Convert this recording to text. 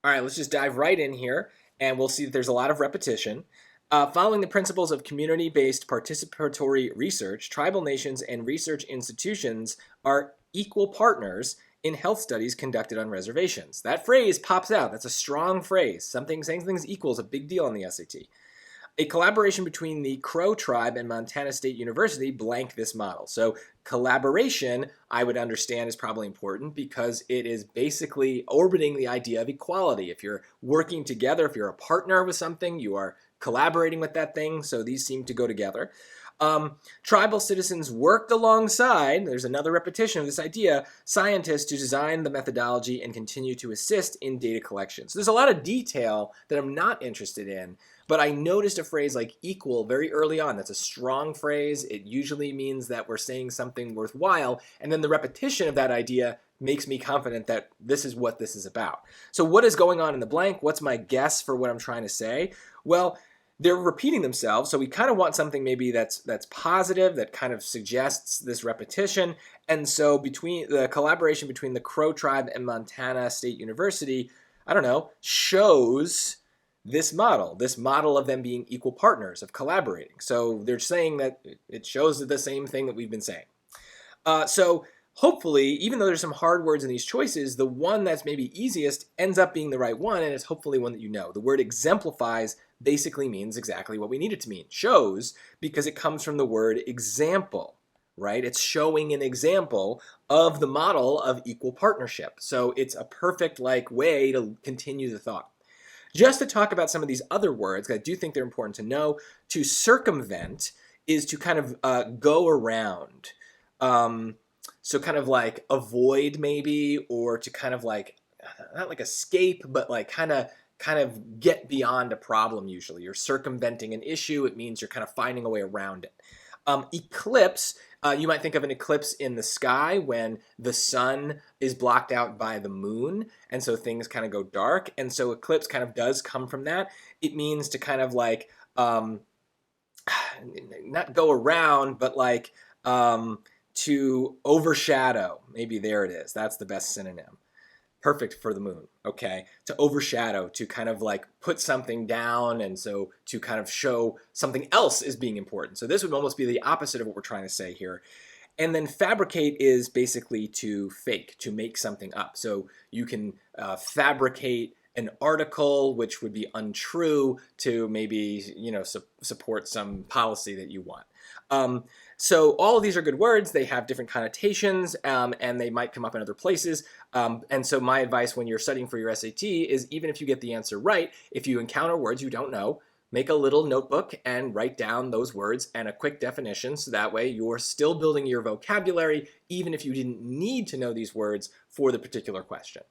All right, let's just dive right in here, and we'll see that there's a lot of repetition. Following the principles of community-based participatory research, tribal nations and research institutions are equal partners in health studies conducted on reservations. That phrase pops out. That's a strong phrase. Saying things equal is a big deal on the SAT. A collaboration between the Crow tribe and Montana State University blank this model. So collaboration, I would understand, is probably important because it is basically orbiting the idea of equality. If you're working together, if you're a partner with something, you are collaborating with that thing. So these seem to go together. Tribal citizens worked alongside, there's another repetition of this idea, scientists to design the methodology and continue to assist in data collection. So there's a lot of detail that I'm not interested in, but I noticed a phrase like equal very early on. That's a strong phrase. It usually means that we're saying something worthwhile, and then the repetition of that idea makes me confident that this is what this is about. So what is going on in the blank? What's my guess for what I'm trying to say? Well, they're repeating themselves, so we kind of want something maybe that's positive, that kind of suggests this repetition. And so between the collaboration between the Crow tribe and Montana State University, I don't know, shows this model of them being equal partners, of collaborating. So they're saying that it shows the same thing that we've been saying. So hopefully, even though there's some hard words in these choices, the one that's maybe easiest ends up being the right one, and it's hopefully one that you know. The word exemplifies basically means exactly what we need it to mean. Shows, because it comes from the word example, right? It's showing an example of the model of equal partnership. So it's a perfect way to continue the thought. Just to talk about some of these other words, because I do think they're important to know, to circumvent is to kind of go around. So kind of like avoid maybe, or to kind of not like escape, but kind of get beyond a problem usually. You're circumventing an issue. It means you're kind of finding a way around it. Eclipse, you might think of an eclipse in the sky when the sun is blocked out by the moon, and so things kind of go dark. And so eclipse kind of does come from that. It means to kind of not go around, but to overshadow. Maybe there it is. That's the best synonym. Perfect for the moon, okay? To overshadow, to kind of put something down, and so to kind of show something else is being important. So this would almost be the opposite of what we're trying to say here. And then fabricate is basically to fake, to make something up. So you can fabricate an article which would be untrue to maybe support some policy that you want. So all of these are good words. They have different connotations, and they might come up in other places. And so my advice when you're studying for your SAT is, even if you get the answer right, if you encounter words you don't know, make a little notebook and write down those words and a quick definition, so that way you're still building your vocabulary even if you didn't need to know these words for the particular question.